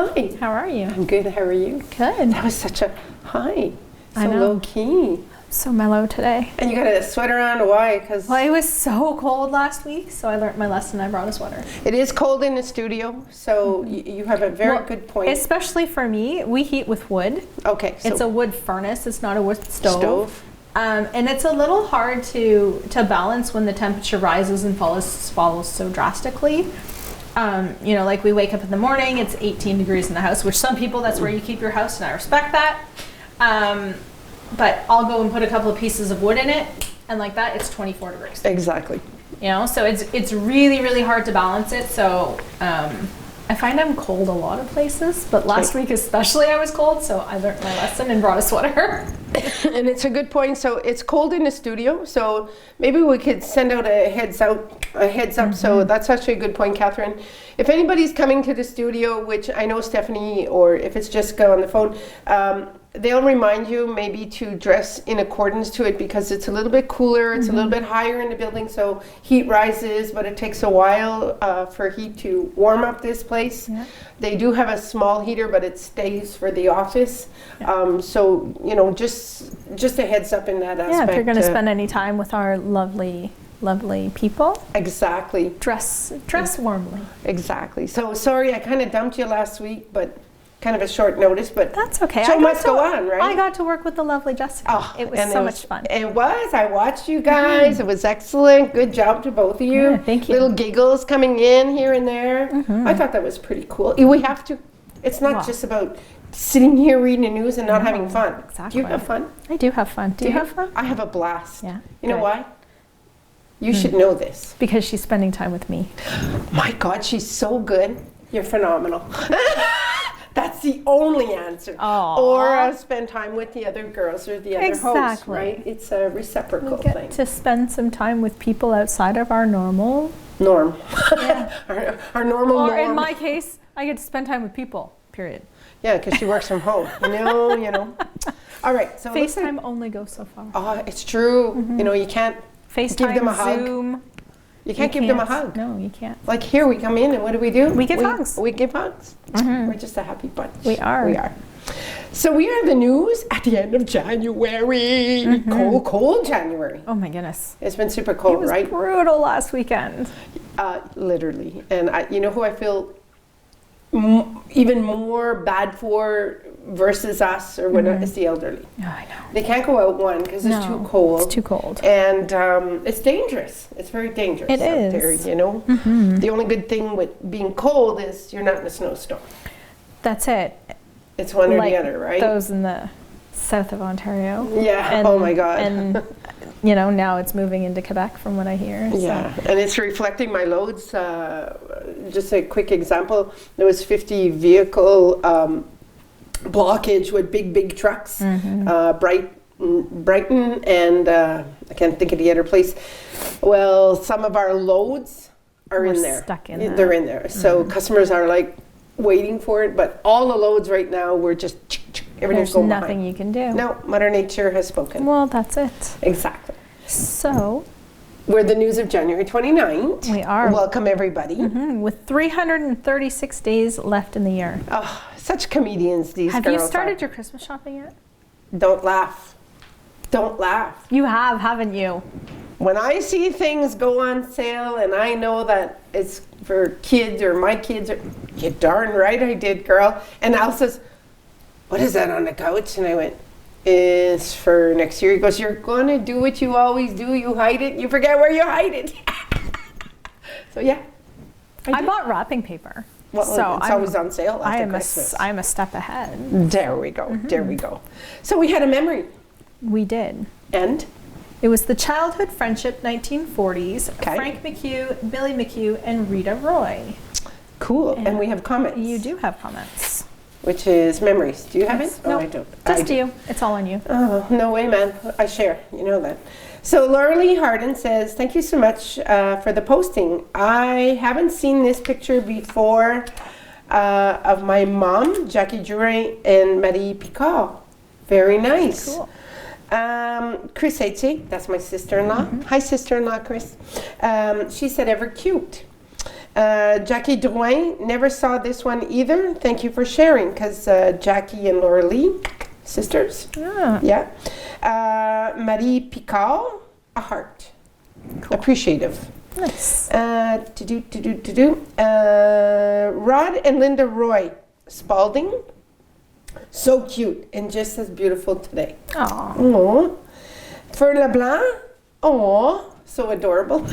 Hi. How are you? I'm good. How are you? Good. That was such a hi. I So know. low key. So mellow today. And you got a sweater on. Why? Because Well, it was so cold last week, so I learned my lesson. I brought a sweater. it is cold in the studio. So you have a very Well, good point. Especially for me, we heat with wood. Okay. So It's a wood furnace. It's not a wood stove. stove. And it's a little hard to balance when the temperature rises and falls so drastically. Like we wake up in the morning, it's 18 degrees in the house, which some people, that's where you keep your house, and I respect that. But I'll go and put a couple of pieces of wood in it, and like that, it's 24 degrees. Exactly. So it's really, really hard to balance it. So I find I'm cold a lot of places, but last week especially I was cold, so I learned my lesson and brought a sweater. And it's a good point. So it's cold in the studio. So maybe we could send out a heads up. So that's actually a good point, Catherine. If anybody's coming to the studio, which I know Stephanie, or if it's Jessica on the phone, they'll remind you maybe to dress in accordance to it, because it's a little bit cooler, it's a little bit higher in the building, so heat rises, but it takes a while for heat to warm up this place. Yeah. They do have a small heater, but it stays for the office. So, just a heads up in that aspect. Yeah, if you're going to spend any time with our lovely people, Exactly. dress warmly. Exactly. So, sorry, I kind of dumped you last week, but kind of a short notice, but That's okay. show must go on, right? I got to work with the lovely Jessica. Oh, It was and so much fun. It was. I watched you guys. It was excellent. Good job to both of you. Yeah, thank you. Little giggles coming in here and there. I thought that was pretty cool. We have to. It's not Well. just about sitting here reading the news and not No, having fun. exactly. Do you have fun? I do have fun. Do you have fun? I have a blast. Yeah. You know good. why? You should know this. Because she's spending time with me. My God, she's so good. You're phenomenal. That's the only answer. Aw. Or spend time with the other girls or the other hosts, Exactly. right? It's a reciprocal We get thing. to spend some time with people outside of our normal. Norm. Yeah. our normal Or norm. in my case, I get to spend time with people, period. Yeah, because she works from home. You know. All right. So listen. FaceTime only goes so far. Oh, it's true. You can't FaceTime, give them a hug. Zoom. You can't give them a hug. No, you can't. Like here we come in and what do? We give hugs. We give hugs. We're just a happy bunch. We are. We are. So we are the news at the end of January. Cold January. Oh my goodness. It's been super It cold, was right? brutal last weekend. Literally. And you know who I feel even more bad for versus us, or when it's the elderly. Oh, I know. They can't go out, one, because it's too cold. It's too cold. And it's dangerous. It's very dangerous It out is. there, The only good thing with being cold is you're not in a snowstorm. That's it. It's one or Like the other, right? those in the south of Ontario. Yeah. Oh my God. And now it's moving into Quebec from what I hear. So. Yeah, and it's reflecting my loads. Just a quick example, there was 50 vehicle blockage with big trucks, Brighton, and I can't think of the other place. Well, some of our loads are We're in there. stuck in there. They're in there. So customers are like waiting for it, but all the loads right now, we're just, everything's There's going nothing behind. you can do. No, Mother Nature has spoken. Well, that's it. Exactly. So, We're the news of January 29th. we are Welcome, everybody. with 336 days left in the year. Oh, such comedians, these Have girls you started are. your Christmas shopping yet? Don't laugh. Don't laugh. You have, haven't you? When I see things go on sale and I know that it's for kids or my kids, you darn right I did, girl. And Al says, what is that on the couch? And I went, it's for next year. He goes, you're going to do what you always do. You hide it. You forget where you hide it. So, yeah. I bought wrapping paper. Well, so it's always on sale after Christmas. I'm a step ahead. There we go. There we go. So we had a memory. We did. And It was the childhood friendship 1940s. Okay. Frank McHugh, Billy McHugh, and Rita Roy. cool. And we have comments. You do have comments. Which is memories. Do you have it? No, I don't. just I do. you. It's all on you. Oh, no way, man. I share. You know that. So Laura Lee Harden says, thank you so much for the posting. I haven't seen this picture before of my mom, Jackie Drury, and Marie Picard. Very nice. Cool. Chris Hetze, that's my sister-in-law. Hi, sister-in-law, Chris. She said, ever cute. Jackie Drouin, never saw this one either. Thank you for sharing, because Jackie and Laura Lee, sisters. Yeah. Marie Picard, a heart. Cool. Appreciative. Nice. Rod and Linda Roy Spalding. So cute and just as beautiful today. Aww. Fern LeBlanc. Aww. So adorable.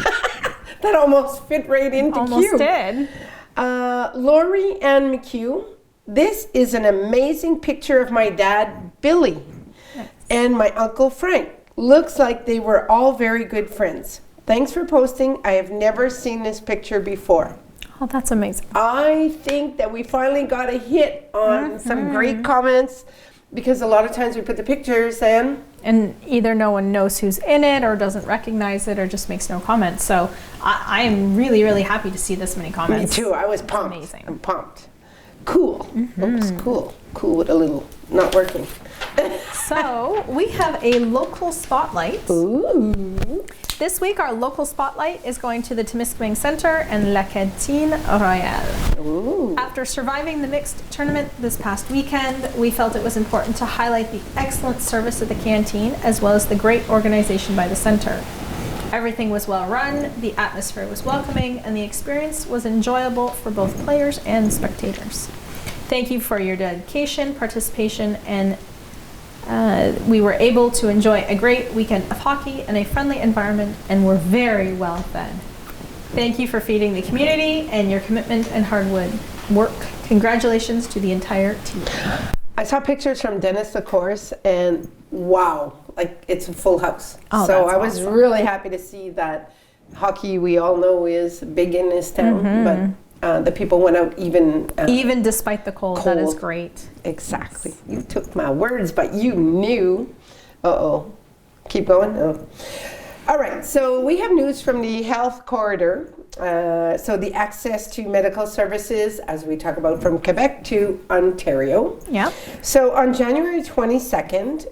That almost fit right into almost cute. Did. Lori Ann McHugh. This is an amazing picture of my dad, Billy, and my uncle Frank. Looks like they were all very good friends. Thanks for posting. I have never seen this picture before. Oh, that's amazing. I think that we finally got a hit on some great comments, because a lot of times we put the pictures and either no one knows who's in it or doesn't recognize it or just makes no comments. So I am really, really happy to see this many comments. Me too. I was pumped. Amazing. I'm pumped. Cool. Oops, cool. Cool with a little not working. So we have a local spotlight. Ooh. This week our local spotlight is going to the Temiskaming Centre and La Cantine Royale. Ooh. After surviving the mixed tournament this past weekend, we felt it was important to highlight the excellent service of the canteen as well as the great organization by the centre. Everything was well run, the atmosphere was welcoming, and the experience was enjoyable for both players and spectators. Thank you for your dedication, participation, and we were able to enjoy a great weekend of hockey in a friendly environment and were very well fed. Thank you for feeding the community and your commitment and hard work. Congratulations to the entire team. I saw pictures from Dennis LaCourse, and wow, like it's a full house. Oh, so that's I was awesome. really happy to see that hockey, we all know, is big in this town, but the people went out even despite the cold, that is cold. great. Exactly. You took my words, but you knew. Uh-oh. Keep going? Oh. All right, so we have news from the health corridor. So the access to medical services, as we talk about, from Quebec to Ontario. Yeah. So on January 22nd,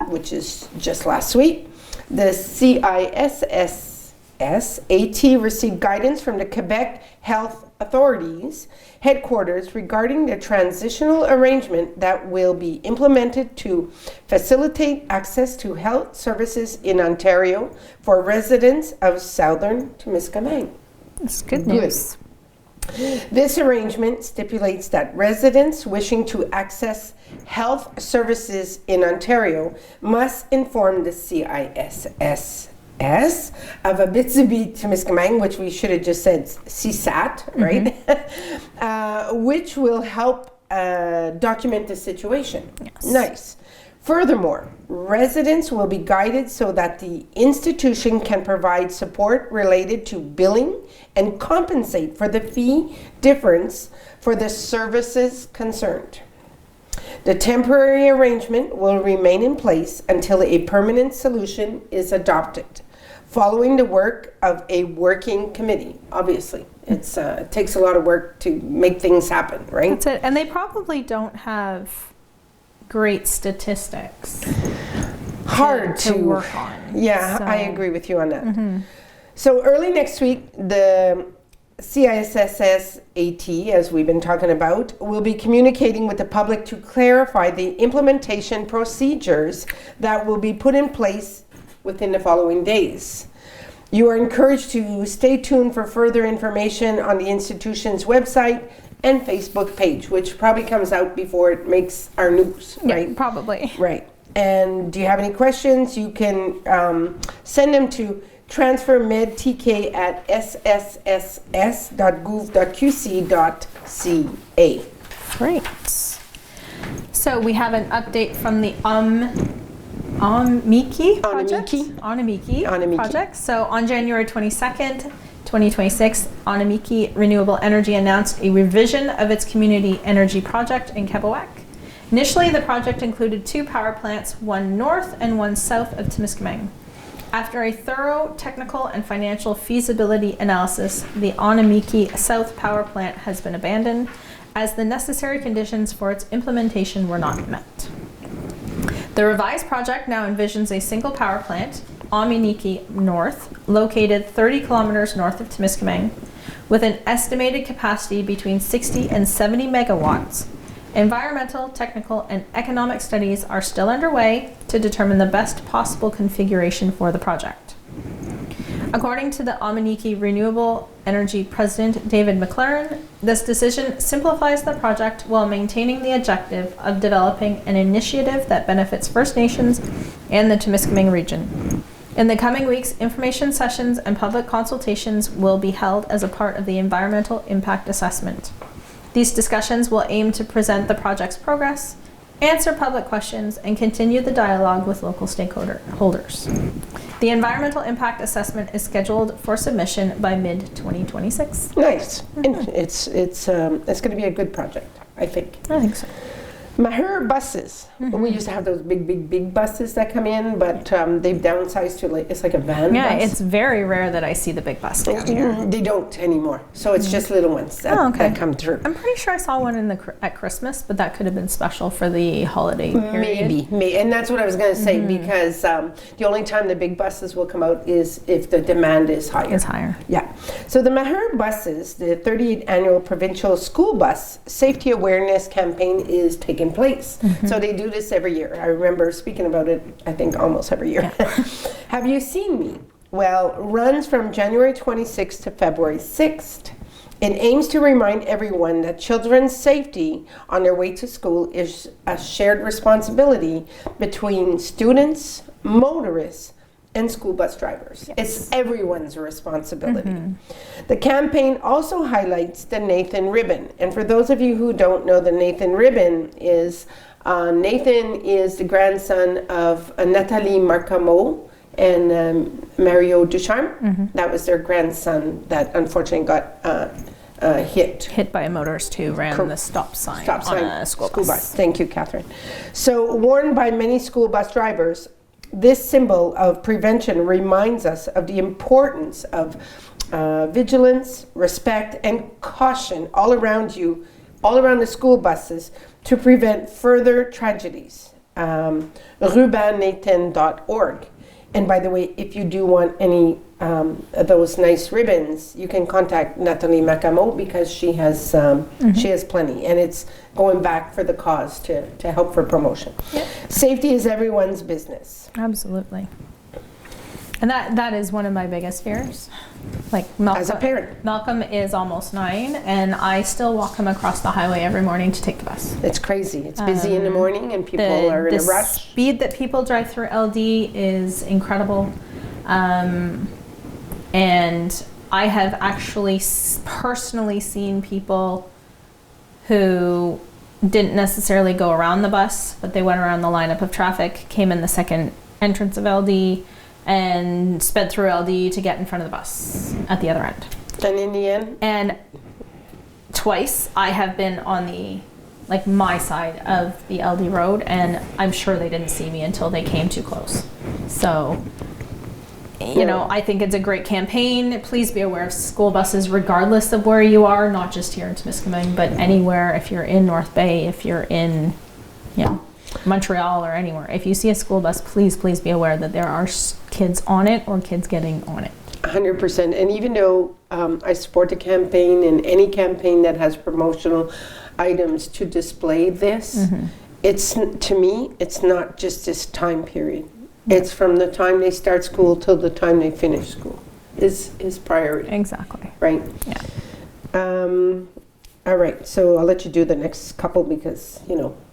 which is just last week, the CISSAT received guidance from the Quebec Health Authorities headquarters regarding the transitional arrangement that will be implemented to facilitate access to health services in Ontario for residents of southern Temiskaming. That's good news. This arrangement stipulates that residents wishing to access health services in Ontario must inform the CISSS of Abitibi-Temiskaming, which we should have just said CSAT, right? Which will help document the situation. Yes. Nice. Furthermore, residents will be guided so that the institution can provide support related to billing and compensate for the fee difference for the services concerned. The temporary arrangement will remain in place until a permanent solution is adopted, following the work of a working committee. Obviously, it takes a lot of work to make things happen, right? That's it. And they probably don't have great statistics. Hard to work on. Yeah, So- I agree with you on that. So early next week, the CISSAT, as we've been talking about, will be communicating with the public to clarify the implementation procedures that will be put in place within the following days. You are encouraged to stay tuned for further information on the institution's website and Facebook page, which probably comes out before it makes our news, right? Yeah, probably. Right. And do you have any questions? You can send them to transfermedtk@sss.gouv.qc.ca. Great. So we have an update from the Onamiki project. Onamiki. Project. So on January 22nd, 2026, Onamiki Renewable Energy announced a revision of its community energy project in Quebec. Initially, the project included 2 power plants, one north and one south of Temiskaming. After a thorough technical and financial feasibility analysis, the Onamiki South Power Plant has been abandoned as the necessary conditions for its implementation were not met. The revised project now envisions a single power plant, Onamiki North, located 30 kilometers north of Temiskaming, with an estimated capacity between 60 and 70 megawatts. Environmental, technical, and economic studies are still underway to determine the best possible configuration for the project. According to the Amaniki Renewable Energy President David McLaren, this decision simplifies the project while maintaining the objective of developing an initiative that benefits First Nations and the Temiskaming region. In the coming weeks, information sessions and public consultations will be held as a part of the environmental impact assessment. These discussions will aim to present the project's progress, answer public questions, and continue the dialogue with local stakeholders. The environmental impact assessment is scheduled for submission by mid-2026. Nice. And it's going to be a good project, I think. I think so. Maher buses. We used to have those big buses that come in, but they've downsized to it's like a van Yeah, bus. it's very rare that I see the big bus down here. They don't anymore. So it's just little ones that, that come through. I'm pretty sure I saw one at Christmas, but that could have been special for the holiday period. Maybe. And that's what I was going to say, because the only time the big buses will come out is if the demand is higher. Is higher. Yeah. So the Maher buses, the 38th annual provincial school bus safety awareness campaign is taking place. So they do this every year. I remember speaking about it, I think almost every year. Yeah. Have you seen me? Well, runs from January 26th to February 6th. It aims to remind everyone that children's safety on their way to school is a shared responsibility between students, motorists, and school bus drivers. Yes. It's everyone's responsibility. The campaign also highlights the Nathan Ribbon. And for those of you who don't know, the Nathan Ribbon is, Nathan is the grandson of Nathalie Marcamo and Mario Ducharme. That was their grandson that unfortunately got hit by a motorist who ran the stop sign on a school bus. Thank you, Catherine. So worn by many school bus drivers, this symbol of prevention reminds us of the importance of vigilance, respect, and caution all around you, all around the school buses, to prevent further tragedies. RubanNathan.org. And by the way, if you do want any of those nice ribbons, you can contact Nathalie Macamo, because she has plenty, and it's going back for the cause to help for promotion. Yep. Safety is everyone's business. Absolutely. And that is one of my biggest fears. Like Malcolm, as a parent, Malcolm is almost 9, and I still walk him across the highway every morning to take the bus. It's crazy. It's busy in the morning, and people are in a rush. The speed that people drive through LD is incredible, and I have actually personally seen people who didn't necessarily go around the bus, but they went around the lineup of traffic, came in the second entrance of LD, and sped through LD to get in front of the bus at the other end. And in the end? And twice I have been on my side of the LD road, and I'm sure they didn't see me until they came too close. So, you know, I think it's a great campaign. Please be aware of school buses regardless of where you are, not just here in Temiskaming, but anywhere. If you're in North Bay, if you're in, Montreal or anywhere. If you see a school bus, please be aware that there are kids on it or kids getting on it. 100%. And even though I support the campaign and any campaign that has promotional items to display this, it's, to me, it's not just this time period. It's from the time they start school till the time they finish school is priority. Exactly. Right? Yeah. All right. So I'll let you do the next couple because,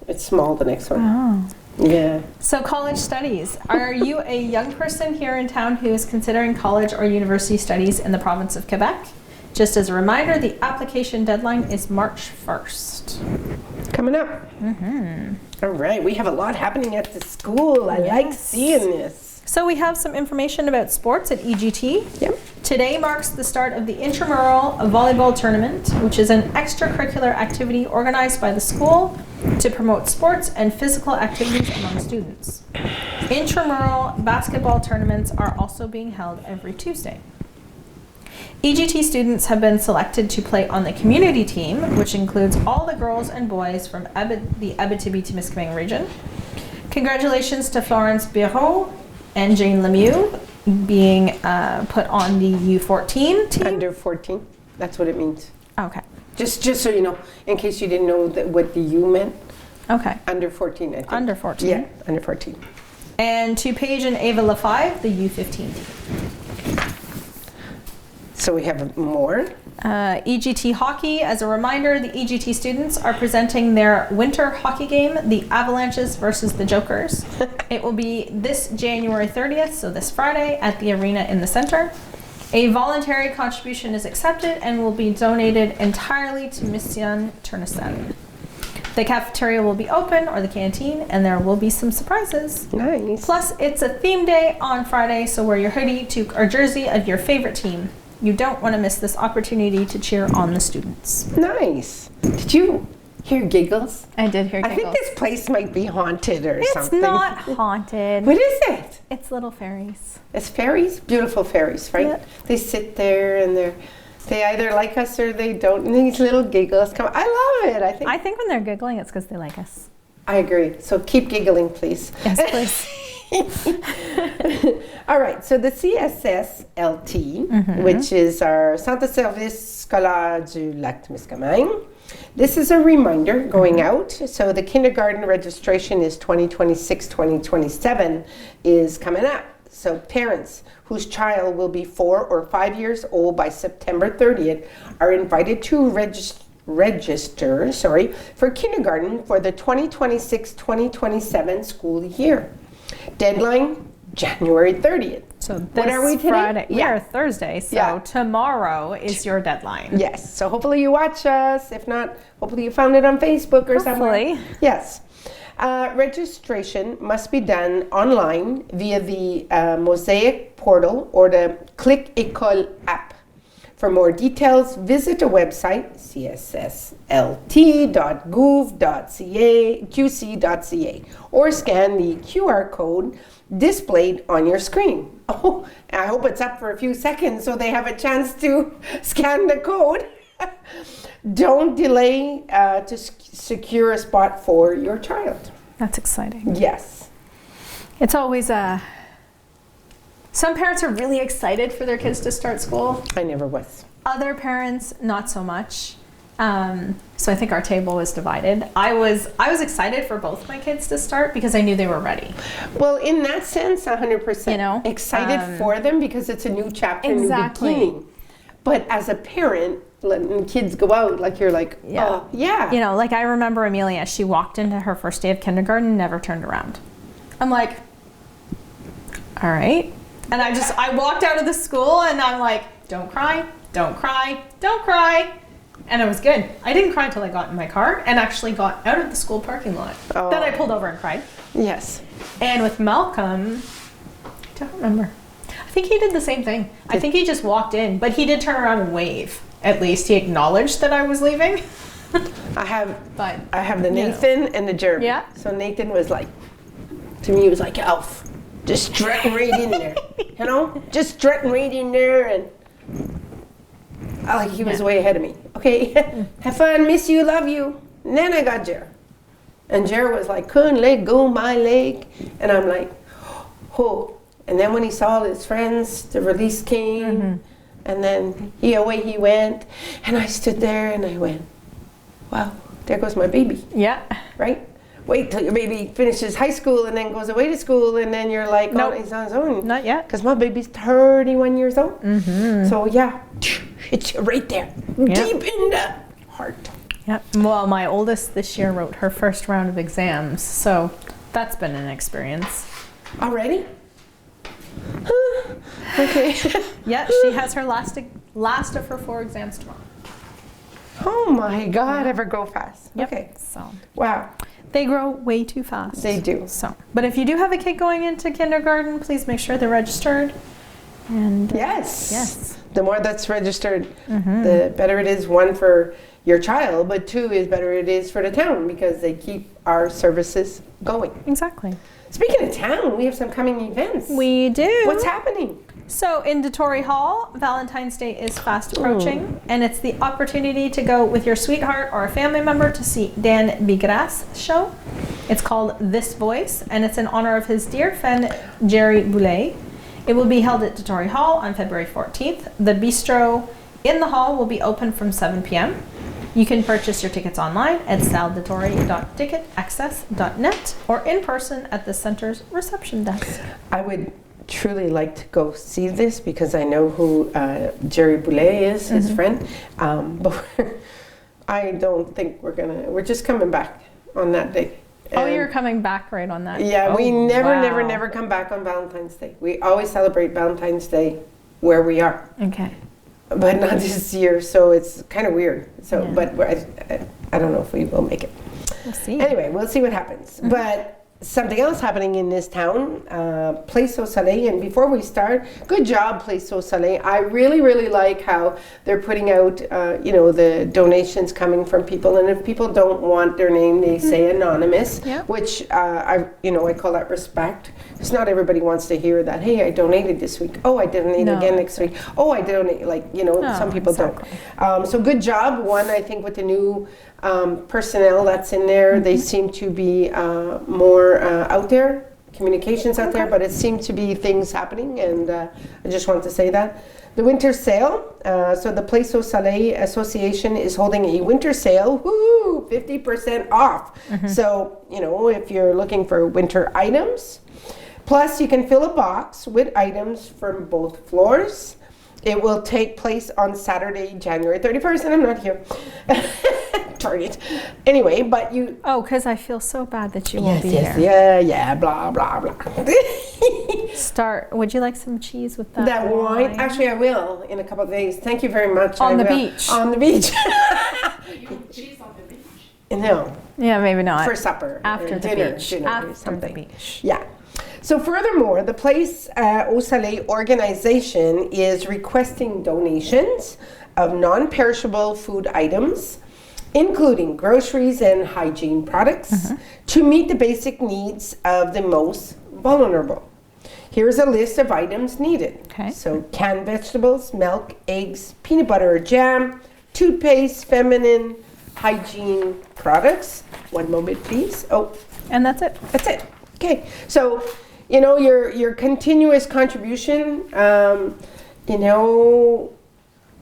it's small, the next one. Oh. Yeah. So college studies. Are you a young person here in town who is considering college or university studies in the province of Quebec? Just as a reminder, the application deadline is March 1st. Coming up. All right. We have a lot happening at the school. I like seeing this. So we have some information about sports at EGT. Yep. Today marks the start of the Intramural Volleyball Tournament, which is an extracurricular activity organized by the school to promote sports and physical activities among students. Intramural basketball tournaments are also being held every Tuesday. EGT students have been selected to play on the community team, which includes all the girls and boys from the Abitibi-Témiscamingue region. Congratulations to Florence Biro and Jane Lemieux being put on the U14 team. Under 14. That's what it means. Okay. Just so you know, in case you didn't know what the U meant. Okay. Under 14, I think. Under 14. Yeah, under 14. And to Paige and Ava LaFive, the U15 team. So we have more. EGT hockey. As a reminder, the EGT students are presenting their winter hockey game, the Avalanches versus the Jokers. It will be this January 30th, so this Friday, at the arena in the center. A voluntary contribution is accepted and will be donated entirely to Mission Tournesol. The cafeteria will be open, or the canteen, and there will be some surprises. Nice. Plus, it's a theme day on Friday, so wear your hoodie or jersey of your favorite team. You don't want to miss this opportunity to cheer on the students. Nice. Did you hear giggles? I did hear I think this place might be haunted or It's something. not haunted. What is it? It's little fairies. It's fairies? Beautiful fairies, right? Yep. They sit there and they either like us or they don't. And these little giggles come. I love it. I think when they're giggling, it's because they like us. I agree. So keep giggling, please. Yes, please. All right, so the CSSLT, which is our Centre Service Scolaire du Lac-Témiscamingue, this is a reminder going out. So the kindergarten registration is 2026-2027 is coming up. So parents whose child will be 4 or 5 years old by September 30th are invited to register for kindergarten for the 2026-2027 school year. Deadline, January 30th. So this What are we today? Friday, we Yeah. are Thursday, so Yeah. tomorrow is your deadline. Yes, so hopefully you watch us. If not, hopefully you found it on Facebook or somewhere. Hopefully. Yes. Registration must be done online via the Mosaic portal or the Click École app. For more details, visit the website csslt.gouv.qc.ca or scan the QR code displayed on your screen. Oh, I hope it's up for a few seconds so they have a chance to scan the code. Don't delay to secure a spot for your child. That's exciting. Yes. It's always some parents are really excited for their kids to start school. I never was. Other parents, not so much. So I think our table was divided. I was excited for both my kids to start because I knew they were ready. Well, in that sense, 100%. You know, excited for them because it's a new chapter, Exactly. new beginning. But as a parent, letting kids go out, like you're like, Yeah. oh, yeah. You know, like I remember Amelia, she walked into her first day of kindergarten, never turned around. I'm like, all right. And I walked out of the school and I'm like, don't cry, don't cry, don't cry. And it was good. I didn't cry until I got in my car and actually got out of the school parking lot. Oh. Then I pulled over and cried. Yes. And with Malcolm, I don't remember. I think he did the same thing. I think he just walked in, but he did turn around and wave. At least he acknowledged that I was leaving. I have But the Nathan and the Jeremy. Yeah. So Nathan was like, to me, he was like Elf. Just strutting right in there. You know? Just strutting right in there and he was way ahead of me. Okay, have fun, miss you, love you. And then I got Jer. And Jer was like, couldn't let go my leg. And I'm like, oh. And then when he saw his friends, the release came. And then away he went. And I stood there and I went, wow, there goes my baby, yeah. right? Wait till your baby finishes high school and then goes away to school and then you're like, Nope. oh, he's on his own. Not yet. Because my baby's 31 years old. So yeah, it's right there, deep in the heart. Yep. Well, my oldest this year wrote her first round of exams, so that's been an experience. Already? Okay. Yeah, she has her last of her 4 exams tomorrow. Oh my God, ever go fast. Yep. Okay. So Wow. they grow way too fast. They do. So, but if you do have a kid going into kindergarten, please make sure they're registered. And Yes. Yes. The more that's registered, the better it is, one, for your child, but 2 is better it is for the town because they keep our services going. Exactly. Speaking of town, we have some coming events. We do. What's happening? So in Detory Hall, Valentine's Day is fast approaching, and it's the opportunity to go with your sweetheart or a family member to see Dan Bigras' show. It's called This Voice, and it's in honor of his dear friend Jerry Boulay. It will be held at Detory Hall on February 14th. The bistro In the hall will be open from 7 p.m. You can purchase your tickets online at saldatori.ticketaccess.net or in person at the center's reception desk. I would truly like to go see this because I know who Jerry Boulet is, his friend. But I don't think we're just coming back on that day. Oh, you're coming back right on that? Yeah, oh, we never come back on Valentine's Day. We always celebrate Valentine's Day where we are. Okay. But not this year, so it's kind of weird. So, Yeah. but I don't know if we will make it. We'll see. Anyway, we'll see what happens. But something else happening in this town, Place au Soleil. And before we start, good job, Place au Soleil. I really, really like how they're putting out, the donations coming from people. And if people don't want their name, they say anonymous, Yeah. which I call that respect. Because not everybody wants to hear that, hey, I donated this week. Oh, I donate No. again next week. Oh, I donate, some people exactly. don't. So good job. One, I think with the new personnel that's in there, they seem to be more out there, communications out there, but it seems to be things happening, and I just wanted to say that. The winter sale, so the Place au Soleil Association is holding a winter sale, woo, 50% off. So, if you're looking for winter items, plus you can fill a box with items from both floors. It will take place on Saturday, January 31st, and I'm not here. Darn it. Anyway, but you... Oh, because I feel so bad that you won't be here. Yeah, blah, blah, blah. Would you like some cheese with that? That wine? Actually, I will in a couple of days. Thank you very much. On I the will. beach. On the beach. Cheese on the beach. No, Yeah, maybe not. for supper. After or the dinner, beach. dinner or After the something. beach. Yeah. So furthermore, the Place au Soleil organization is requesting donations of non-perishable food items, including groceries and hygiene products, to meet the basic needs of the most vulnerable. Here's a list of items needed. Okay. So canned vegetables, milk, eggs, peanut butter or jam, toothpaste, feminine hygiene products. One moment, please. Oh, And that's it. that's it. Okay. So, your continuous contribution,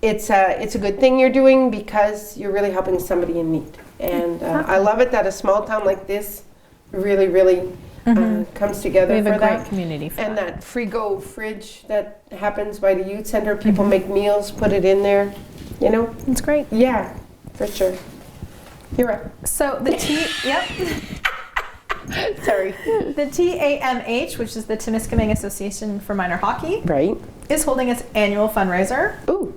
it's a good thing you're doing because you're really helping somebody in need. And I love it that a small town like this really, really comes together We have for a that. great community for And that. that free-go fridge that happens by the youth center, people make meals, put it in there, It's great. Yeah, for sure. You're up. So the Sorry. The TAMH, which is the Timiskaming Association for Minor Hockey, Right. is holding its annual fundraiser. Ooh.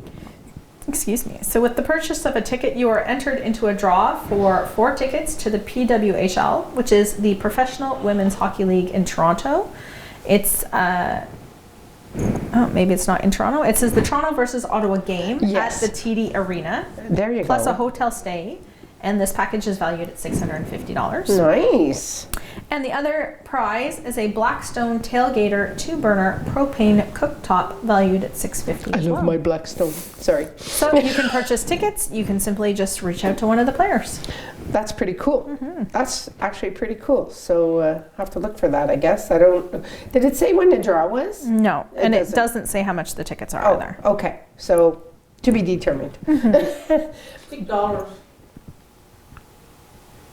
Excuse me. So with the purchase of a ticket, you are entered into a draw for 4 tickets to the PWHL, which is the Professional Women's Hockey League in Toronto. It's maybe it's not in Toronto. It says the Toronto versus Ottawa game Yes. at the TD Arena, There you plus go. a hotel stay. And this package is valued at $650. Nice. And the other prize is a Blackstone Tailgater 2-burner propane cooktop valued at $650 I as love well. my Blackstone. Sorry. So you can purchase tickets. You can simply just reach out to one of the players. That's pretty cool. That's actually pretty cool. So I have to look for that, I guess. I don't... Did it say when the draw was? No, and it doesn't. doesn't say how much the tickets are Oh, either. okay. So to be determined. $6.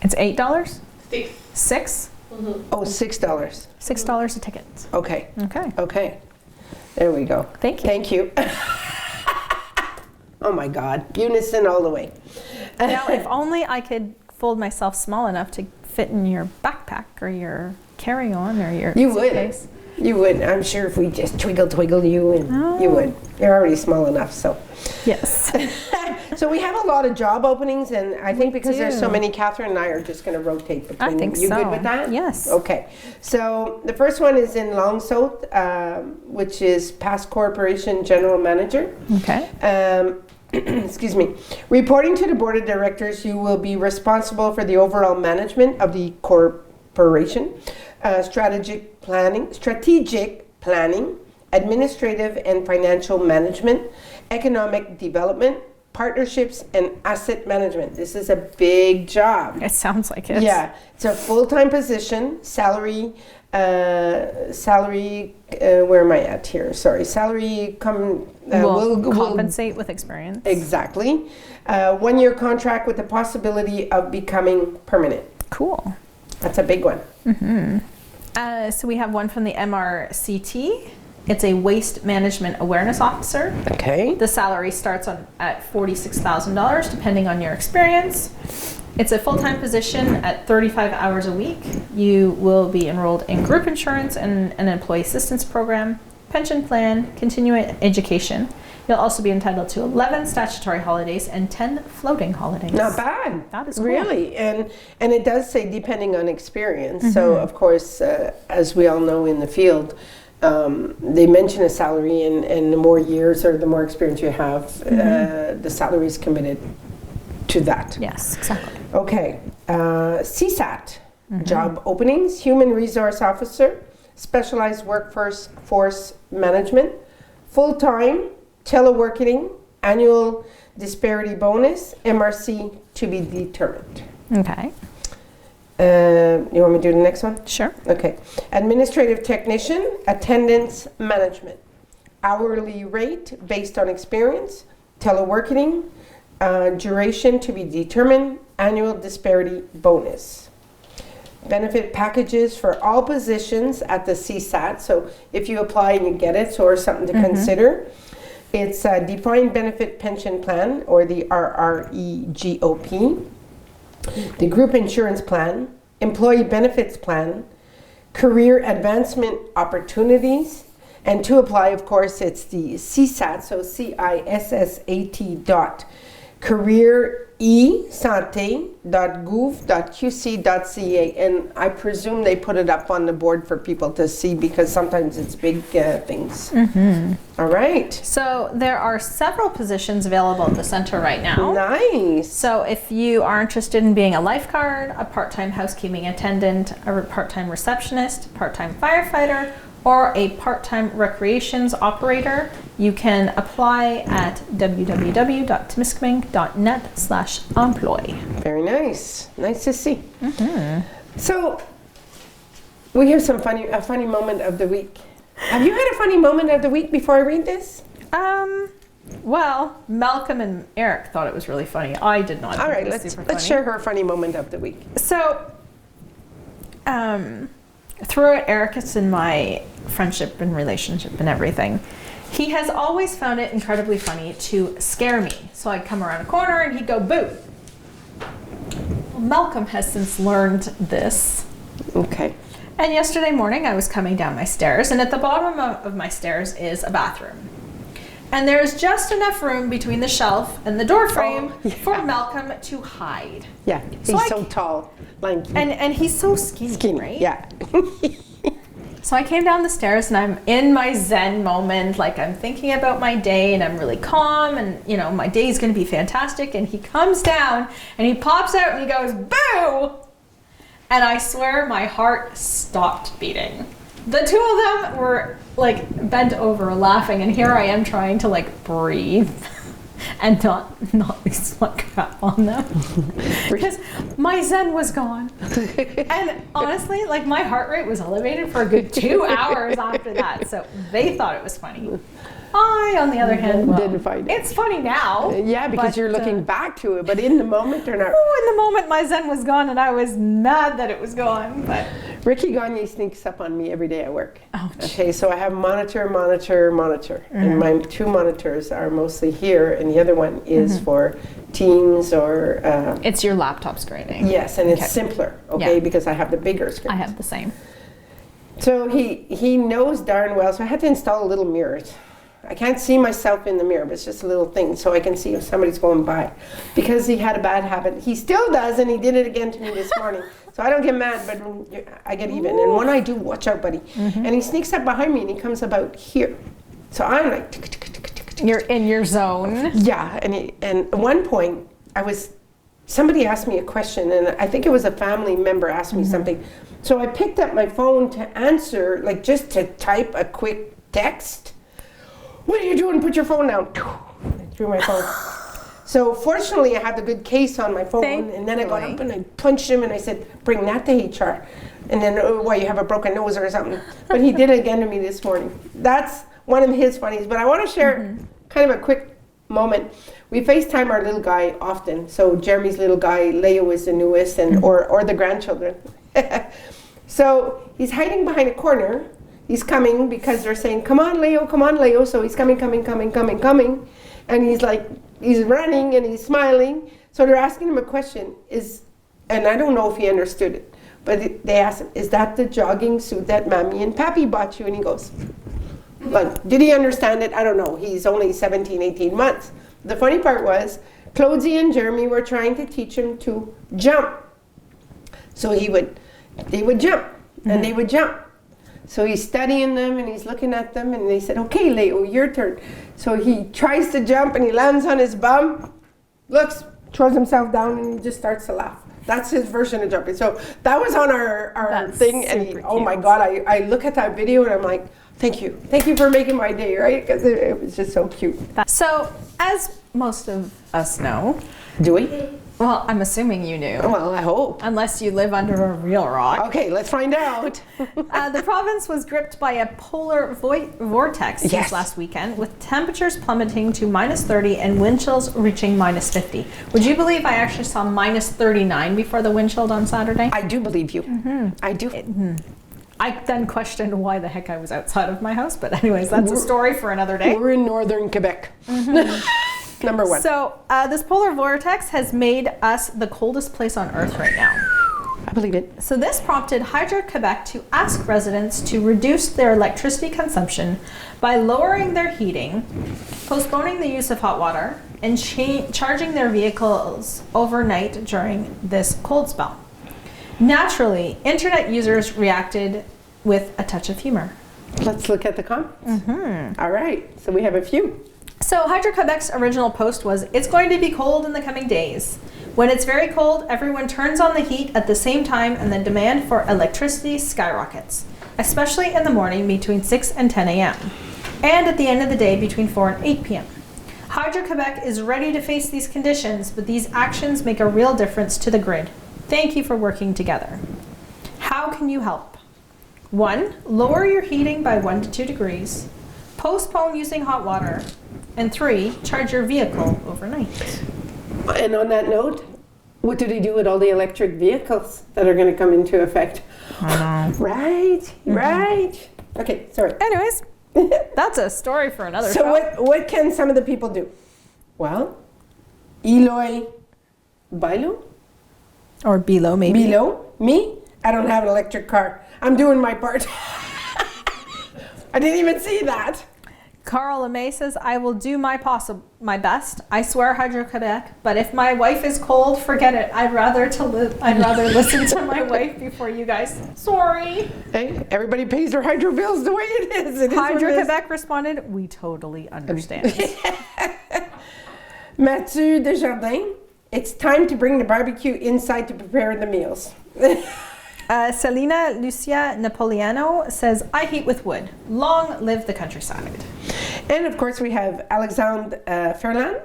It's $8? 6. 6? Oh, $6. $6 a ticket. Okay. Okay. Okay. There we go. Thank you. Thank you. Oh my God. Unison all the way. Now, if only I could fold myself small enough to fit in your backpack or your carry-on or your You would. suitcase. You would. I'm sure if we just twiggle you, and you would. You're already small enough, so. Yes. So we have a lot of job openings, and I think because there's so do. many, Catherine and I are just going to rotate between I think them. You so. good with that? Yes. Okay. So the first one is in Long Sault, which is Pass Corporation General Manager. Okay. Excuse me. Reporting to the board of directors, you will be responsible for the overall management of the corporation, strategic planning, administrative and financial management, economic development, partnerships, and asset management. This is a big job. It sounds like it. Yeah, it's a full-time position, salary, where am I at here? Sorry, salary Will compensate with experience. Exactly. 1-year contract with the possibility of becoming permanent. Cool. That's a big one. So we have one from the MRCT. It's a waste management awareness officer. Okay. The salary starts at $46,000 depending on your experience. It's a full-time position at 35 hours a week. You will be enrolled in group insurance and an employee assistance program, pension plan, continuing education. You'll also be entitled to 11 statutory holidays and 10 floating holidays. Not bad. That is cool. Really, and it does say depending on experience. So of course, as we all know in the field, they mention a salary, and the more years or the more experience you have, the salary is committed to that. Yes, exactly. Okay, CSAT, job openings, human resource officer, specialized workforce management, full-time, teleworking, annual disparity bonus, MRC to be determined. Okay. You want me to do the next one? Sure. Okay. Administrative technician, attendance management, hourly rate based on experience, teleworking, duration to be determined, annual disparity bonus. Benefit packages for all positions at the CSAT. So if you apply and you get it, so or something to consider. It's a defined benefit pension plan, or the RREGOP, the group insurance plan, employee benefits plan, career advancement opportunities, and to apply, of course, it's the CSAT, so careeresante.gouv.qc.ca, and I presume they put it up on the board for people to see because sometimes it's big things. All right. So there are several positions available at the center right now. Nice. So if you are interested in being a lifeguard, a part-time housekeeping attendant, a part-time receptionist, part-time firefighter, or a part-time recreations operator, you can apply at www.timiskaming.net/emploi. Very nice. Nice to see. So we have a funny moment of the week. Have you had a funny moment of the week before I read this? Well, Malcolm and Eric thought it was really funny. I did not. All think right, it was let's super funny. share her funny moment of the week. So, throughout Eric's and my friendship and relationship and everything, he has always found it incredibly funny to scare me. So I'd come around a corner and he'd go, boo. Well, Malcolm has since learned this. Okay. And yesterday morning I was coming down my stairs, and at the bottom of my stairs is a bathroom. And there's just enough room between the shelf and the door frame for Malcolm to hide. Yeah, So he's so tall, lanky. And he's so skinny, right? Yeah. So I came down the stairs and I'm in my Zen moment, like I'm thinking about my day and I'm really calm and you know my day is going to be fantastic. And he comes down and he pops out and he goes, boo! And I swear my heart stopped beating. The two of them were like bent over laughing, and here I am trying to like breathe and not lose my crap on them because my Zen was gone. And honestly, like my heart rate was elevated for a good 2 hours after that. So they thought it was funny. I, on the other hand, well, didn't find it. It's funny now. Yeah, because but, you're looking back to it, but in the moment they're not. Oh, in the moment my Zen was gone, and I was mad that it was gone. But Ricky Gagne sneaks up on me every day at work. Ouch. Okay, so I have monitor. And my two monitors are mostly here, and the other one is for Teams or... it's your laptop screening. yes, and it's Okay. simpler, okay, Yeah. because I have the bigger screen. I have the same. So he knows darn well, so I had to install a little mirror. I can't see myself in the mirror, but it's just a little thing so I can see if somebody's going by. Because he had a bad habit. He still does, and he did it again to me this morning. So I don't get mad, but I get even. And when I do, watch out, buddy. And he sneaks up behind me, and he comes about here. So I'm like... tick, tick, tick, tick, tick, tick. You're in your zone. Yeah, and at one point, somebody asked me a question, and I think it was a family member asked me something. So I picked up my phone to answer, like just to type a quick text. What are you doing? Put your phone down. I threw my phone. So fortunately, I had the good case on my phone, and then I got up and I punched him and I said, "Bring that to HR." And then, "Oh, why, you have a broken nose or something?" But he did it again to me this morning. That's one of his funnies. But I want to share kind of a quick moment. We FaceTime our little guy often. So Jeremy's little guy, Leo, is the newest, and or the grandchildren. So he's hiding behind a corner. He's coming because they're saying, "Come on, Leo, come on, Leo." So he's coming. And he's running and he's smiling. So they're asking him a question, and I don't know if he understood it, but they asked him, "Is that the jogging suit that Mommy and Pappy bought you?" And he goes, like, did he understand it? I don't know. He's only 17, 18 months. The funny part was, Claudie and Jeremy were trying to teach him to jump. So they would jump, and they would jump. So he's studying them and he's looking at them, and they said, "Okay, Leo, your turn." So he tries to jump and he lands on his bum, looks, throws himself down, and he just starts to laugh. That's his version of jumping. So that was on our thing, and oh my God, I look at that video and I'm like, thank you for making my day, right? Because it was just so cute. So, as most of us know, Do we? well, I'm assuming you knew, Well, I hope. unless you live under a real rock. Okay, let's find out. The province was gripped by a polar vortex Yes. this last weekend, with temperatures plummeting to -30 and wind chills reaching -50. Would you believe I actually saw -39 before the wind chill on Saturday? I do believe you. I do. I then questioned why the heck I was outside of my house, but anyways, that's a story for another day. We're in northern Quebec. Number one. So, this polar vortex has made us the coldest place on Earth right now. I believe it. So this prompted Hydro-Quebec to ask residents to reduce their electricity consumption by lowering their heating, postponing the use of hot water, and charging their vehicles overnight during this cold spell. Naturally, internet users reacted with a touch of humor. Let's look at the comments. All right, so we have a few. So Hydro-Quebec's original post was, "It's going to be cold in the coming days. When it's very cold, everyone turns on the heat at the same time and the demand for electricity skyrockets, especially in the morning between 6 and 10 a.m. and at the end of the day between 4 and 8 p.m. Hydro-Quebec is ready to face these conditions, but these actions make a real difference to the grid. Thank you for working together. How can you help? 1. Lower your heating by 1 to 2 degrees. Postpone using hot water. And 3. Charge your vehicle overnight." And on that note, what do they do with all the electric vehicles that are going to come into effect? Right. Okay, sorry. Anyways, that's a story for another So show. what can some of the people do? Well, Eloy Bilo? Or below, maybe. Bilo? Me? I don't have an electric car. I'm doing my part. I didn't even see that. Carl LeMay says, "I will do my best. I swear, Hydro-Quebec. But if my wife is cold, forget it. I'd rather listen to my wife before you guys. Sorry." Hey, everybody pays their hydro bills the way it is. It is what it is. Hydro-Quebec responded, "We totally understand." Mathieu Desjardins, it's time to bring the barbecue inside to prepare the meals. Selena Lucia Napoleano says, "I heat with wood. Long live the countryside." And of course, we have Alexandre Ferland.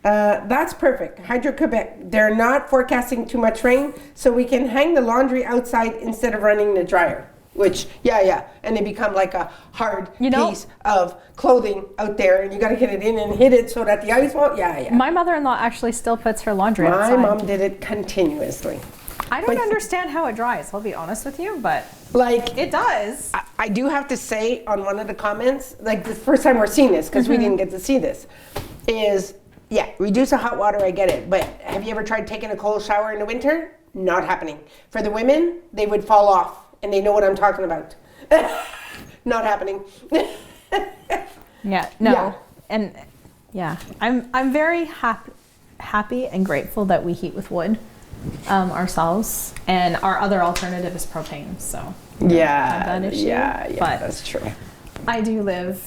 That's perfect. Hydro-Quebec, they're not forecasting too much rain, so we can hang the laundry outside instead of running the dryer. Which, yeah. And they become like a hard piece of clothing out there, and you got to get it in and hit it so that the ice won't, yeah. My mother-in-law actually still puts her laundry outside. My mom did it continuously. I don't understand how it dries, I'll be honest with you, but Like, it does. I do have to say on one of the comments, like the first time we're seeing this, because we didn't get to see this, is, yeah, reduce the hot water, I get it. But have you ever tried taking a cold shower in the winter? Not happening. For the women, they would fall off, and they know what I'm talking about. Not happening. Yeah, no. Yeah. And yeah, I'm very happy and grateful that we heat with wood ourselves, and our other alternative is propane, so Yeah, that issue, yeah, but that's true. I do live,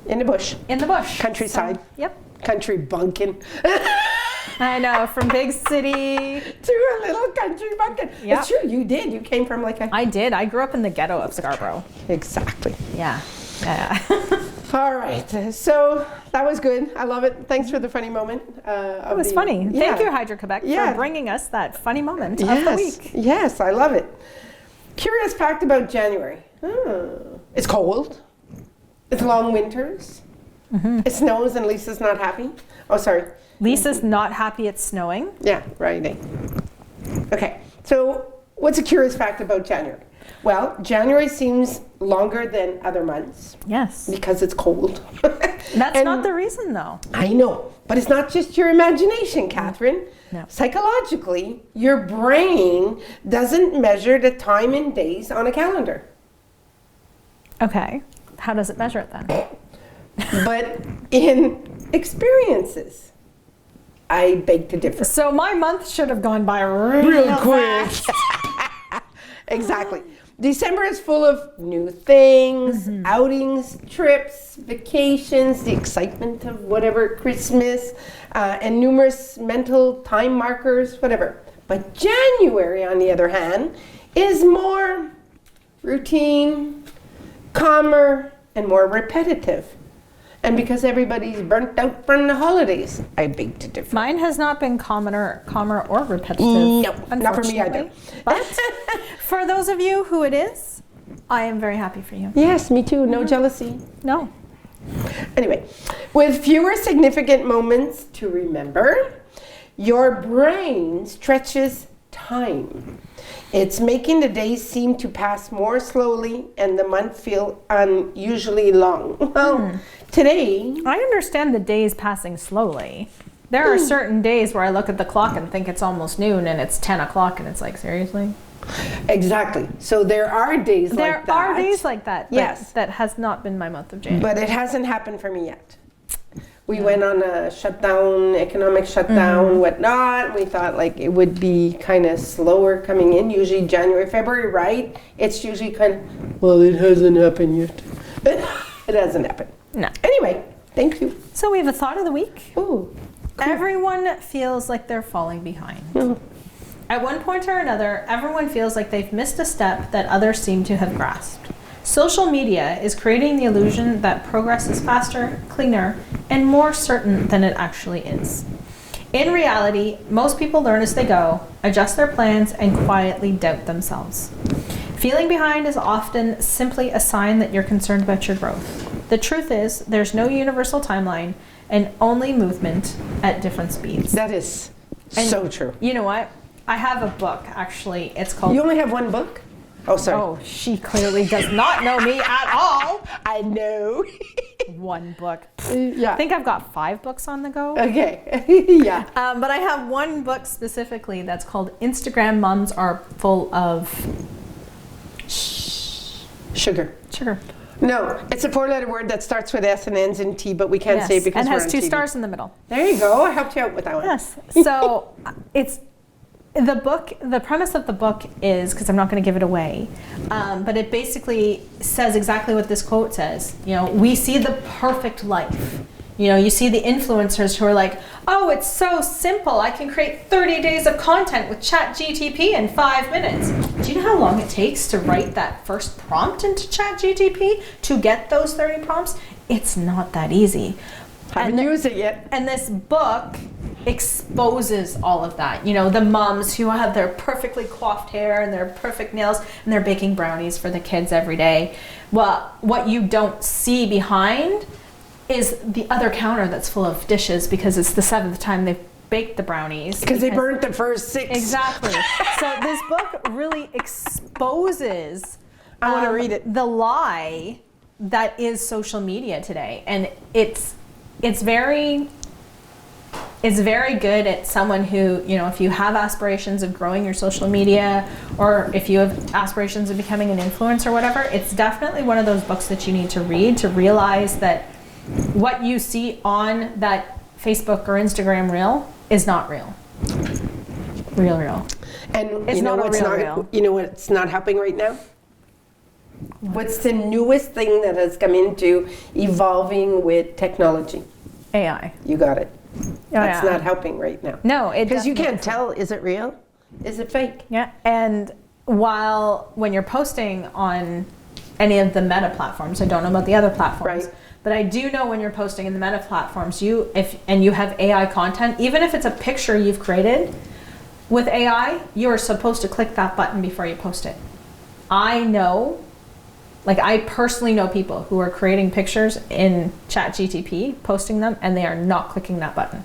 In the bush, in the bush. countryside, So, yep. country bunkin. I know, from big city. To a little country bunkin. Yep. It's true, you did. You came from like a... I did. I grew up in the ghetto of Scarborough. Exactly. Yeah. All right, so that was good. I love it. Thanks for the funny moment. It was funny. Thank you, Hydro-Quebec, Yeah. for bringing us that funny moment of Yes, the week. yes, I love it. Curious fact about January. Oh, it's cold. It's long winters. It snows and Lisa's not happy. Oh, sorry. Lisa's not happy it's snowing. Yeah, right. Okay, so what's a curious fact about January? Well, January seems longer than other months Yes. because it's cold. That's And- not the reason, though. I know, but it's not just your imagination, Catherine. No. Psychologically, your brain doesn't measure the time in days on a calendar. Okay. How does it measure it then? But in experiences, I beg to differ. So my month should have gone by real fast. Exactly. December is full of new things, outings, trips, vacations, the excitement of whatever, Christmas, and numerous mental time markers, whatever. But January, on the other hand, is more routine, calmer, and more repetitive. And because everybody's burnt out from the holidays, I beg to differ. Mine has not been calmer or repetitive. No, not for me either. unfortunately. But for those of you who it is, I am very happy for you. Yes, me too. No jealousy. No. Anyway, with fewer significant moments to remember, your brain stretches time. It's making the days seem to pass more slowly and the month feel unusually long. Well, today, I understand the days passing slowly. There are certain days where I look at the clock and think it's almost noon and it's 10 o'clock and it's like, seriously? exactly. So there are days There like that. are days like that. But Yes. that has not been my month of January. But it hasn't happened for me yet. We went on a shutdown, economic shutdown, whatnot. We thought like it would be kind of slower coming in. Usually January, February, right? It's usually kind of, well, it hasn't happened yet. It hasn't happened. No. Anyway, thank you. So we have a thought of the week. Ooh, Everyone feels like they're falling behind. At one point or another, everyone feels like they've missed a step that others seem to have grasped. Social media is creating the illusion that progress is faster, cleaner, and more certain than it actually is. In reality, most people learn as they go, adjust their plans, and quietly doubt themselves. Feeling behind is often simply a sign that you're concerned about your growth. The truth is, there's no universal timeline and only movement at different speeds. that is And so true. You know what? I have a book, actually. It's called... You only have one book? Oh, sorry. Oh, she clearly does not know me at all. I know. One book. Yeah. I think I've got 5 books on the go. Okay. Yeah. But I have one book specifically that's called Instagram Moms Are Full of Sugar. Sugar. No, it's a 4-letter word that starts with S and ends in T, but we can't say it because and we're has on 2 TV. stars in the middle. There you go. I helped you out with that one. Yes. So it's the book. The premise of the book is, because I'm not going to give it away, but it basically says exactly what this quote says. You know, we see the perfect life. You know, you see the influencers who are like, oh, it's so simple. I can create 30 days of content with ChatGTP in 5 minutes. Do you know how long it takes to write that first prompt into ChatGTP to get those 30 prompts? It's not that easy. Haven't used it yet. And this book exposes all of that. You know, the moms who have their perfectly coiffed hair and their perfect nails and they're baking brownies for the kids every day. Well, what you don't see behind is the other counter that's full of dishes because it's the 7th time they've baked the brownies. Because they burnt the first 6. Exactly. So this book really exposes I want to read it. the lie that is social media today. And it's very good at someone who, you know, if you have aspirations of growing your social media or if you have aspirations of becoming an influencer or whatever, it's definitely one of those books that you need to read to realize that what you see on that Facebook or Instagram reel is not real. Real. And It's you know not a what's real not real. you know what's not happening right now? What's the newest thing that has come into evolving with technology? AI. You got it. That's yeah. not helping right now. No, it Because you definitely can't tell, is it real? Is it fake? Yeah, and when you're posting on any of the Meta platforms. I don't know about the other platforms. Right. But I do know when you're posting in the Meta platforms, you have AI content, even if it's a picture you've created with AI, you are supposed to click that button before you post it. I personally know people who are creating pictures in ChatGTP, posting them, and they are not clicking that button.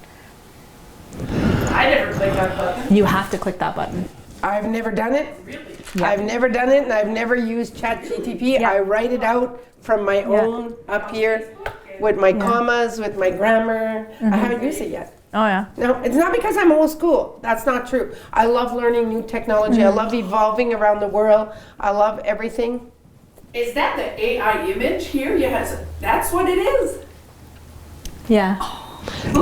I never click that button. You have to click that button. I've never done it. Really? Yeah. I've never done it, and I've never used ChatGTP. Yeah. I write it out from my own up here with my commas, with my grammar. I haven't used it yet. Oh yeah. No, it's not because I'm old school. That's not true. I love learning new technology. I love evolving around the world. I love everything. Is that the AI image here? Yes, that's what it is. Yeah.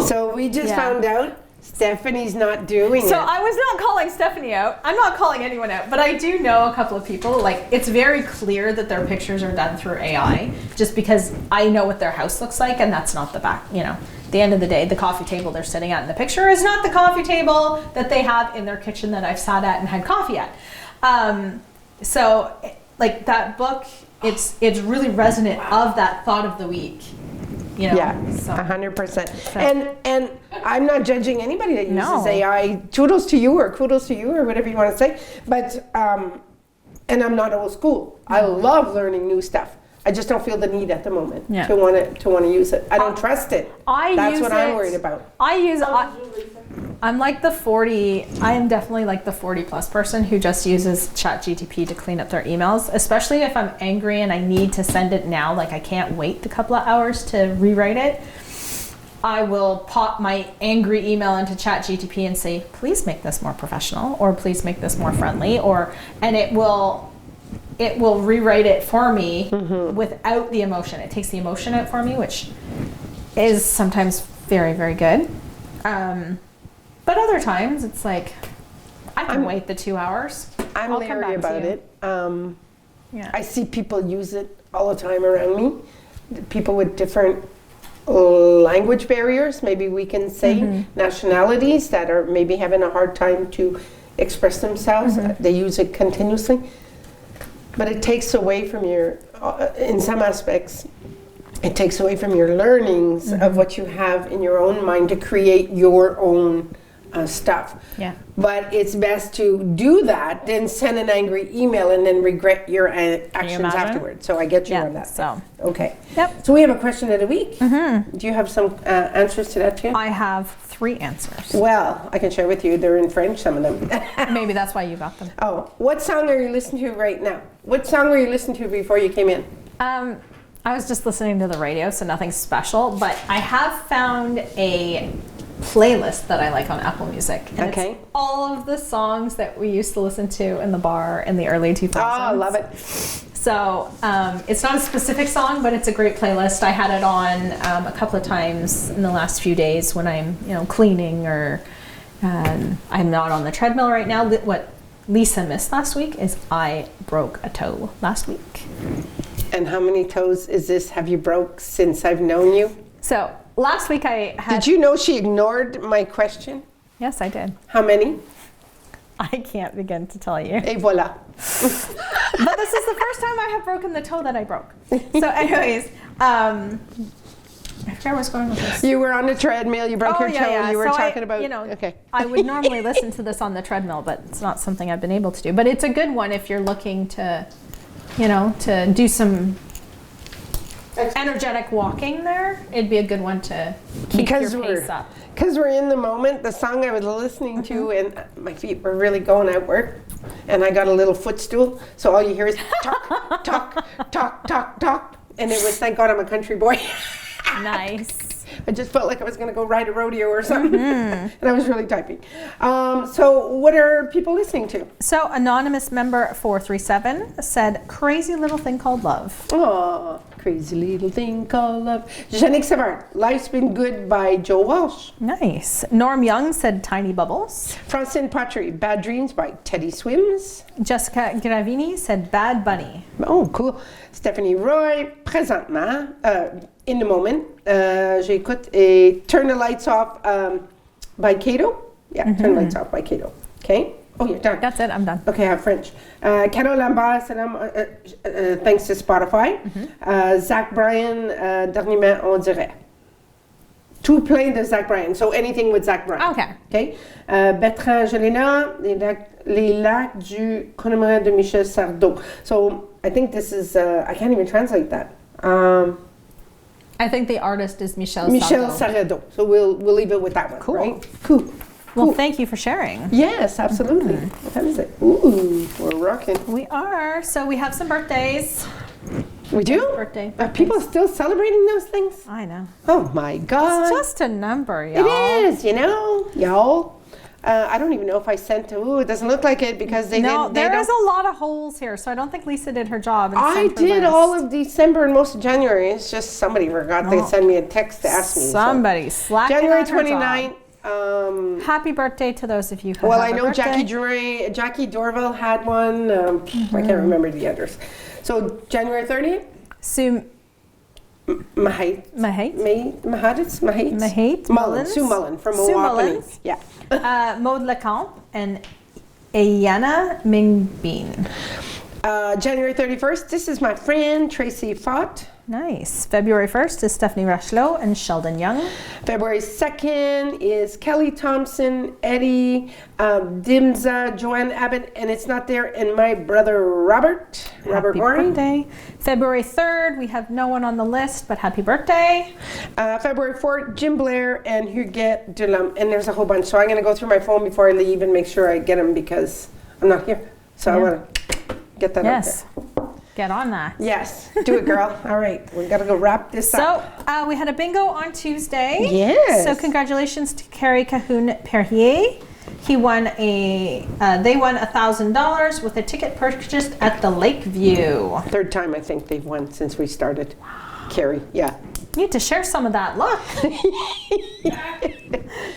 So we just Yeah. found out Stephanie's not doing So it. I was not calling Stephanie out. I'm not calling anyone out, but I do know a couple of people. Like, it's very clear that their pictures are done through AI, just because I know what their house looks like, and that's not the back. At the end of the day, the coffee table they're sitting at in the picture is not the coffee table that they have in their kitchen that I've sat at and had coffee at. So, like that book, it's really resonant of that thought of the week. Yeah, So. 100%. And I'm not judging anybody that uses No. AI. Toodles to you or kudos to you or whatever you want to say. But and I'm not old school. I love learning new stuff. I just don't feel the need at the moment Yeah. to want to use it. I don't trust it. That's use what I'm it- worried about. I'm like I am definitely like the 40 plus person who just uses ChatGTP to clean up their emails, especially if I'm angry and I need to send it now, like I can't wait a couple of hours to rewrite it. I will pop my angry email into ChatGTP and say, please make this more professional, or please make this more friendly, and it will rewrite it for me without the emotion. It takes the emotion out for me, which is sometimes very, very good. But other times it's like, I can wait the 2 hours. I'm I'll come leery back to about you. it. Yeah. I see people use it all the time around me. People with different language barriers, maybe we can say, nationalities that are maybe having a hard time to express themselves. They use it continuously. But it takes away from your, in some aspects, it takes away from your learnings of what you have in your own mind to create your own stuff. Yeah. But it's best to do that than send an angry email and then regret your actions imagine? afterwards. So I get you Yeah, on that. so. Okay. Yep. So we have a question of the week. Do you have some answers to that too? I have 3 answers. Well, I can share with you. They're in French, some of them. Maybe that's why you got them. Oh, what song are you listening to right now? What song were you listening to before you came in? I was just listening to the radio, so nothing special, but I have found a playlist that I like on Apple Music. And Okay. It's all of the songs that we used to listen to in the bar in the early 2000s. Oh, I love it. So it's not a specific song, but it's a great playlist. I had it on a couple of times in the last few days when I'm, cleaning, or I'm not on the treadmill right now. What Lisa missed last week is I broke a toe last week. And how many toes have you broke since I've known you? So last week I had. Did you know she ignored my question? Yes, I did. How many? I can't begin to tell you. Et voilà. But this is the first time I have broken the toe that I broke. So, anyways, I forget where I was going with this. You were on the treadmill, you broke your toe, you were So talking about... Okay. I would normally listen to this on the treadmill, but it's not something I've been able to do. But it's a good one if you're looking to, to do some energetic walking there. It'd be a good one to keep your pace up. Because we're in the moment, the song I was listening to, and my feet were really going outward, and I got a little footstool, so all you hear is talk, talk, talk, talk, talk, and it was, thank God I'm a country boy. Nice. I just felt like I was going to go ride a rodeo or something, and I was really typing. So what are people listening to? So anonymous member 437 said, "Crazy little thing called love." Oh, crazy little thing called love. Yannick Savard, Life's Been Good by Joe Walsh. Nice. Norm Young said, "Tiny Bubbles." Francine Patry, Bad Dreams by Teddy Swims. Jessica Gravini said, "Bad Bunny." Oh, cool. Stephanie Roy, présentement, in the moment, j'écoute Turn the Lights Off by Kato. Yeah, Turn the Lights Off by Kato. Okay. Oh, you're done. That's it. I'm done. Okay, I have French. Carol Lambert, salam, thanks to Spotify. Zach Bryan, dernièrement, on dirait. Tout plein de Zach Bryan. So anything with Zach Bryan. Okay. Okay. Bertrand Gelena, les lacs du Connemara de Michel Sardou. So I think this is, I can't even translate that. I think the artist is Michel Michel Sardou. Sardou. So we'll leave it with that one, Cool. right? Cool. Well, thank you for sharing. Yes, absolutely. What time is it? Ooh, we're rocking. We are. So we have some birthdays. We do? Birthday. Are people still celebrating those things? I know. Oh my God. It's just a number, It y'all. is, y'all. I don't even know if I sent to, it doesn't look like it because they No, didn't. They there is don't. a lot of holes here, so I don't think Lisa did her job. And I sent her did list. all of December and most of January. It's just somebody forgot to Oh. send me a text to ask me. so. Somebody slacking January on her job. 29th. Happy birthday to those of you who Well, have I a know birthday. Jackie Dorval had one. I can't remember the others. So January 30th, Sue Mahait. Mahait, Mahait Mullins. Sue Mullen from Sue Milwaukee. Mullins. Yeah. Maud Lecamp, and Ayana Mingbeen. January 31st, this is my friend Tracy Fott. Nice. February 1st is Stephanie Rachelot and Sheldon Young. February 2nd is Kelly Thompson, Eddie, Dimza, Joanne Abbott, and it's not there, and my brother Robert Happy Horning. birthday. February 3rd, we have no one on the list, but happy birthday. February 4th, Jim Blair and Huguette Dulam, and there's a whole bunch. So I'm going to go through my phone before I leave and make sure I get them because I'm not here. So I Yeah. want to get that Yes. out there. Get on that. Yes, do it, girl. All right, we got to go wrap this So up. we had a bingo on Tuesday. Yes. So congratulations to Carrie Cahoon Perrier. They won $1,000 with a ticket purchased at the Lakeview. Third time I think they've won since we started. Carrie, yeah. Need to share some of that luck.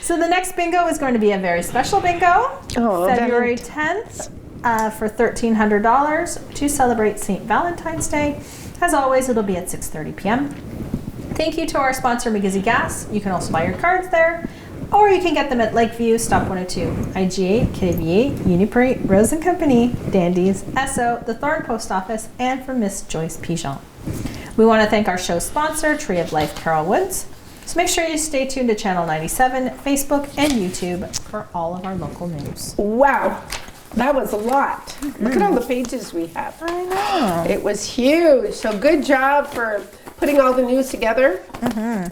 So the next bingo is going to be a very special bingo. Oh, February 10th for $1,300 to celebrate St. Valentine's Day. As always, it'll be at 6:30 p.m. Thank you to our sponsor, McGizzy Gas. You can also buy your cards there, or you can get them at Lakeview, Stop 102, IGA, KVA, Uniprix, Rose & Company, Dandies, Esso, the Thorn Post Office, and from Miss Joyce Pigeon. We want to thank our show sponsor, Tree of Life Carol Woods. So make sure you stay tuned to Channel 97, Facebook, and YouTube for all of our local news. Wow, that was a lot. Look at all the pages we have. I know. It was huge. So good job for putting all the news together.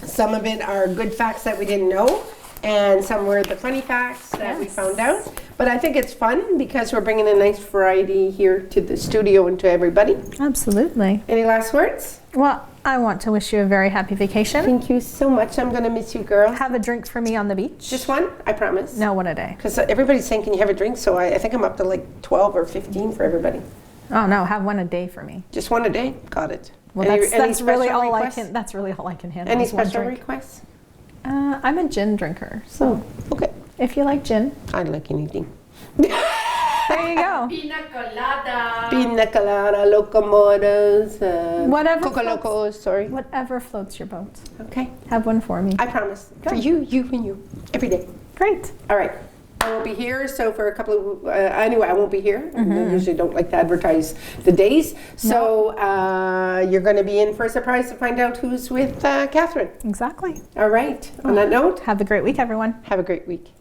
Some of it are good facts that we didn't know, and some were the funny facts that we found out. But I think it's fun because we're bringing a nice variety here to the studio and to everybody. Absolutely. Any last words? Well, I want to wish you a very happy vacation. Thank you so much. I'm going to miss you, girl. Have a drink for me on the beach. Just one, I promise. No, one a day. Because everybody's saying, can you have a drink? So I think I'm up to like 12 or 15 for everybody. Oh no, have one a day for me. Just one a day? Got it. Well, Any that's really special all requests? That's really all I can handle. Any is one special drink. requests? I'm a gin drinker, so Okay. if you like gin, I like anything. there you go. Pina colada. Pina colada, locomotives, Whatever Coco floats- Locos, sorry. Whatever floats your boat. Okay. Have one for me. I promise. For Good. you, and you. Every day. Great. All right. I won't be here, so for a couple of, anyway, I won't be here. I usually don't like to advertise the days. So you're going to be in for a surprise to find out who's with Catherine. Exactly. All right. On that note, Have a great week, everyone. have a great week.